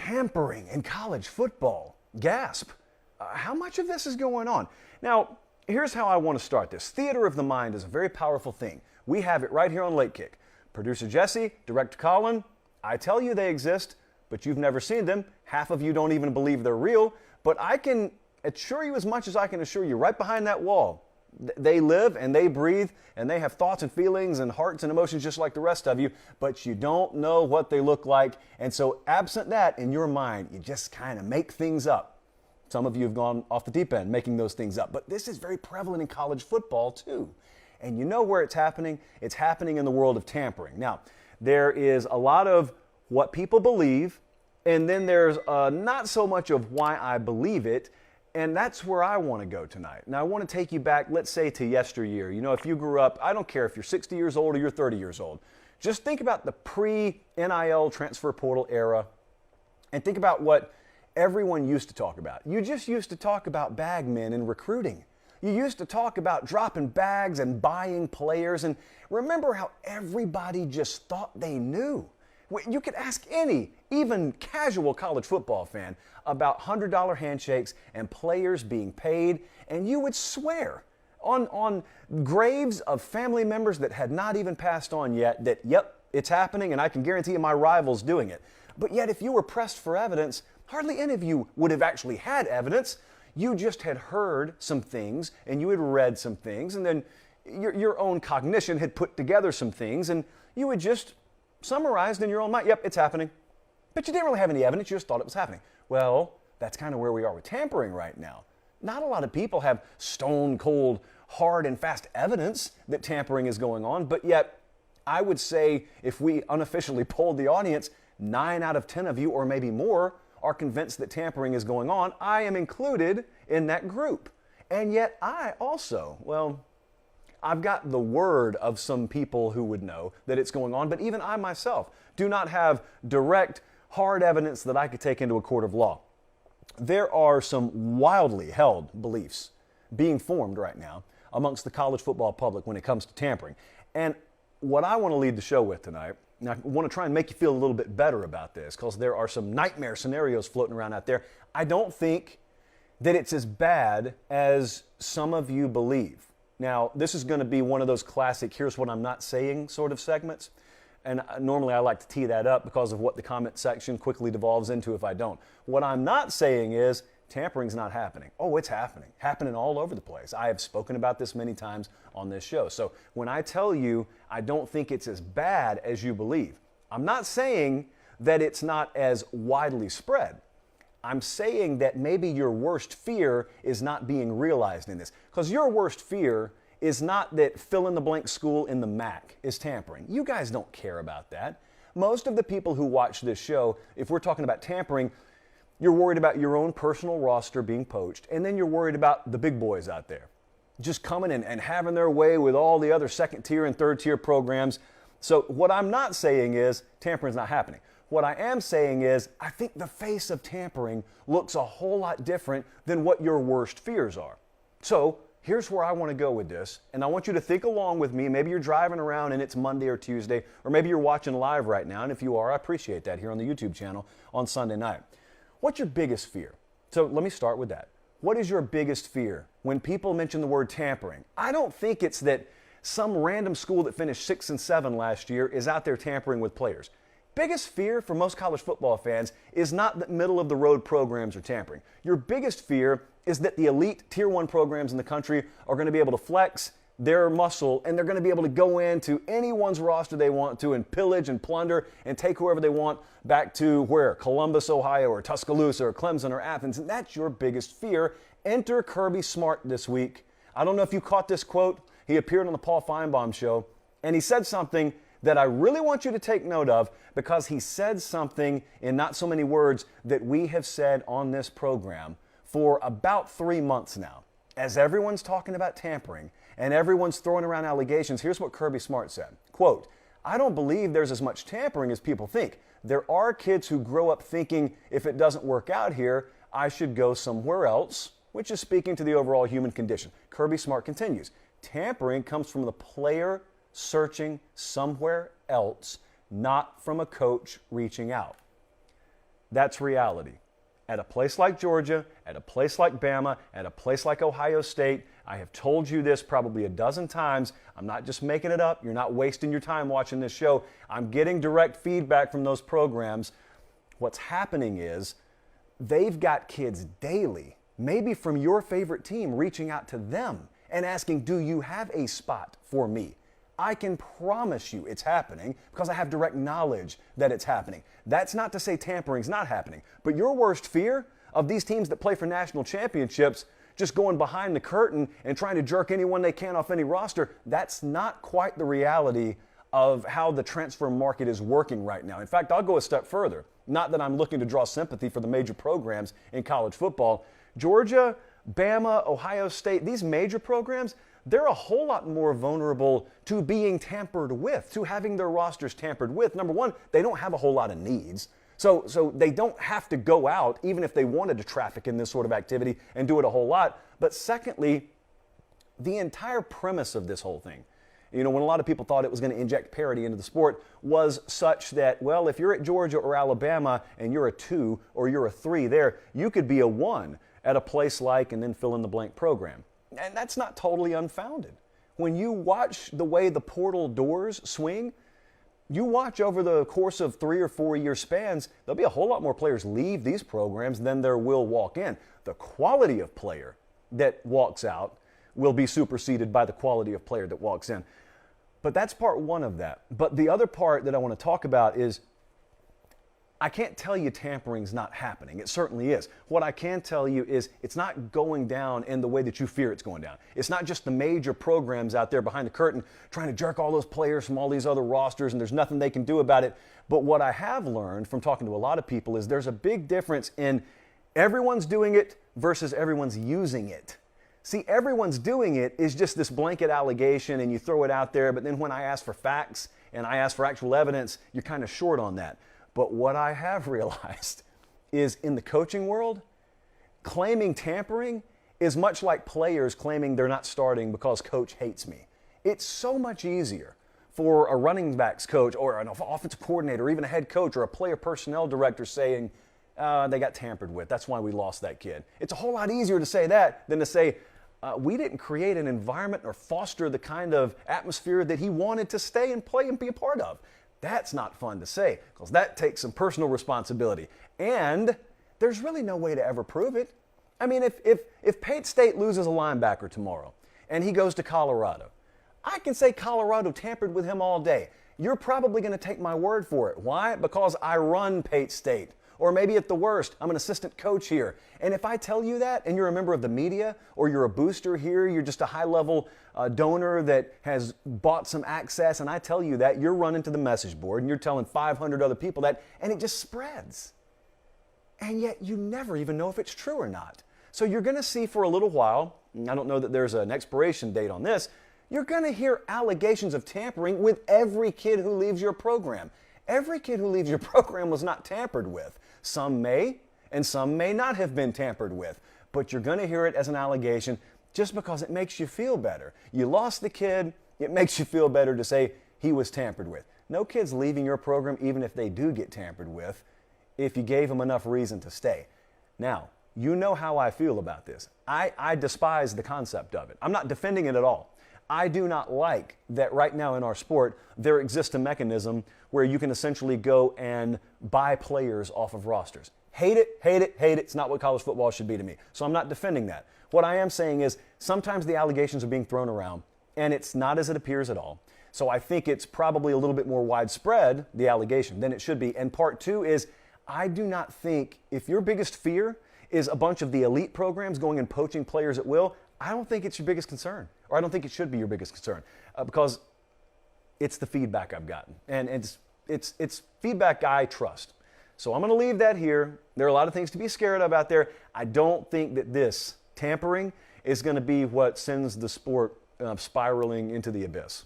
Tampering in college football. Gasp. How much of this is going on? Now, here's how I want to start this. Theater of the mind is a very powerful thing. We have it right here on Late Kick. Producer Jesse, Director Colin, I tell you they exist, but you've never seen them. Half of you don't even believe they're real, but I can assure you as much as I can assure you right behind that wall. They live and they breathe and they have thoughts and feelings and hearts and emotions just like the rest of you, but you don't know what they look like. And so absent that in your mind, you just kind of make things up. Some of you have gone off the deep end making those things up, but this is very prevalent in college football too. And you know where it's happening? It's happening in the world of tampering. Now, there is a lot of what people believe, and then there's not so much of why I believe it. And that's where I want to go tonight. Now, I want to take you back, let's say, to yesteryear. You know, if you grew up, I don't care if you're 60 years old or you're 30 years old. Just think about the pre-NIL transfer portal era and think about what everyone used to talk about. You just used to talk about bag men and recruiting. You used to talk about dropping bags and buying players. And remember how everybody just thought they knew. You could ask any, even casual college football fan about $100 handshakes and players being paid, and you would swear on graves of family members that had not even passed on yet that, yep, it's happening, and I can guarantee you my rival's doing it. But yet, if you were pressed for evidence, hardly any of you would have actually had evidence. You just had heard some things, and you had read some things, and then your own cognition had put together some things, and you had just summarized in your own mind, yep, it's happening. But you didn't really have any evidence, you just thought it was happening. Well, that's kind of where we are with tampering right now. Not a lot of people have stone cold, hard and fast evidence that tampering is going on, but yet I would say if we unofficially polled the audience, 9 out of 10 of you or maybe more are convinced that tampering is going on. I am included in that group. And yet I also, well, I've got the word of some people who would know that it's going on, but even I myself do not have direct, hard evidence that I could take into a court of law. There are some wildly held beliefs being formed right now amongst the college football public when it comes to tampering. And what I want to lead the show with tonight, and I want to try and make you feel a little bit better about this because there are some nightmare scenarios floating around out there. I don't think that it's as bad as some of you believe. Now, this is going to be one of those classic, here's what I'm not saying sort of segments. And normally I like to tee that up because of what the comment section quickly devolves into if I don't. What I'm not saying is tampering's not happening. Oh, it's happening. Happening all over the place. I have spoken about this many times on this show. So when I tell you I don't think it's as bad as you believe, I'm not saying that it's not as widely spread. I'm saying that maybe your worst fear is not being realized in this. Because your worst fear is not that fill-in-the-blank school in the MAC is tampering. You guys don't care about that. Most of the people who watch this show, if we're talking about tampering, you're worried about your own personal roster being poached, and then you're worried about the big boys out there just coming in and having their way with all the other second-tier and third-tier programs. So what I'm not saying is tampering's not happening. What I am saying is I think the face of tampering looks a whole lot different than what your worst fears are. So here's where I want to go with this, and I want you to think along with me. Maybe you're driving around and it's Monday or Tuesday, or maybe you're watching live right now, and if you are, I appreciate that here on the YouTube channel on Sunday night. What's your biggest fear? So let me start with that. What is your biggest fear when people mention the word tampering? I don't think it's that some random school that finished 6 and 7 last year is out there tampering with players. Biggest fear for most college football fans is not that middle-of-the-road programs are tampering. Your biggest fear is that the elite Tier 1 programs in the country are going to be able to flex their muscle, and they're going to be able to go into anyone's roster they want to and pillage and plunder and take whoever they want back to where? Columbus, Ohio, or Tuscaloosa, or Clemson, or Athens. And that's your biggest fear. Enter Kirby Smart this week. I don't know if you caught this quote. He appeared on the Paul Feinbaum show, and he said something that I really want you to take note of because he said something in not so many words that we have said on this program for about 3 months now. As everyone's talking about tampering and everyone's throwing around allegations, here's what Kirby Smart said. Quote, I don't believe there's as much tampering as people think. There are kids who grow up thinking if it doesn't work out here, I should go somewhere else, which is speaking to the overall human condition. Kirby Smart continues, tampering comes from the player searching somewhere else, not from a coach reaching out. That's reality. At a place like Georgia, at a place like Bama, at a place like Ohio State, I have told you this probably a dozen times. I'm not just making it up. You're not wasting your time watching this show. I'm getting direct feedback from those programs. What's happening is they've got kids daily, maybe from your favorite team, reaching out to them and asking, do you have a spot for me? I can promise you it's happening because I have direct knowledge that it's happening. That's not to say tampering's not happening, but your worst fear of these teams that play for national championships just going behind the curtain and trying to jerk anyone they can off any roster, that's not quite the reality of how the transfer market is working right now. In fact, I'll go a step further. Not that I'm looking to draw sympathy for the major programs in college football. Georgia, Bama, Ohio State, these major programs, they're a whole lot more vulnerable to being tampered with, to having their rosters tampered with. Number one, they don't have a whole lot of needs. So they don't have to go out, even if they wanted to traffic in this sort of activity and do it a whole lot. But secondly, the entire premise of this whole thing, when a lot of people thought it was going to inject parity into the sport, was such that, well, if you're at Georgia or Alabama and you're a 2 or you're a 3 there, you could be a 1 at a place like, and then fill in the blank program. And that's not totally unfounded. When you watch the way the portal doors swing, you watch over the course of 3 or 4 year spans, there'll be a whole lot more players leave these programs than there will walk in. The quality of player that walks out will be superseded by the quality of player that walks in. But that's part one of that. But the other part that I want to talk about is I can't tell you tampering's not happening. It certainly is. What I can tell you is it's not going down in the way that you fear it's going down. It's not just the major programs out there behind the curtain trying to jerk all those players from all these other rosters and there's nothing they can do about it. But what I have learned from talking to a lot of people is there's a big difference in everyone's doing it versus everyone's using it. See, everyone's doing it is just this blanket allegation and you throw it out there, but then when I ask for facts and I ask for actual evidence, you're kind of short on that. But what I have realized is in the coaching world, claiming tampering is much like players claiming they're not starting because coach hates me. It's so much easier for a running backs coach or an offensive coordinator or even a head coach or a player personnel director saying, they got tampered with. That's why we lost that kid. It's a whole lot easier to say that than to say, we didn't create an environment or foster the kind of atmosphere that he wanted to stay and play and be a part of. That's not fun to say because that takes some personal responsibility. And there's really no way to ever prove it. I mean, if Pate State loses a linebacker tomorrow and he goes to Colorado, I can say Colorado tampered with him all day. You're probably going to take my word for it. Why? Because I run Pate State. Or maybe at the worst, I'm an assistant coach here. And if I tell you that and you're a member of the media or you're a booster here, you're just a high-level donor that has bought some access, and I tell you that, you're running to the message board and you're telling 500 other people that, and it just spreads. And yet you never even know if it's true or not. So you're going to see for a little while, I don't know that there's an expiration date on this, you're going to hear allegations of tampering with every kid who leaves your program. Every kid who leaves your program was not tampered with. Some may, and some may not have been tampered with. But you're going to hear it as an allegation just because it makes you feel better. You lost the kid, it makes you feel better to say he was tampered with. No kid's leaving your program, even if they do get tampered with, if you gave them enough reason to stay. Now, you know how I feel about this. I despise the concept of it. I'm not defending it at all. I do not like that right now in our sport, there exists a mechanism where you can essentially go and buy players off of rosters. Hate it, hate it, hate it. It's not what college football should be to me. So I'm not defending that. What I am saying is sometimes the allegations are being thrown around and it's not as it appears at all. So I think it's probably a little bit more widespread, the allegation, than it should be. And part two is I do not think if your biggest fear is a bunch of the elite programs going and poaching players at will, I don't think it's your biggest concern, or I don't think it should be your biggest concern, because it's the feedback I've gotten, and it's feedback I trust. So I'm going to leave that here. There are a lot of things to be scared of out there. I don't think that this tampering is going to be what sends the sport spiraling into the abyss.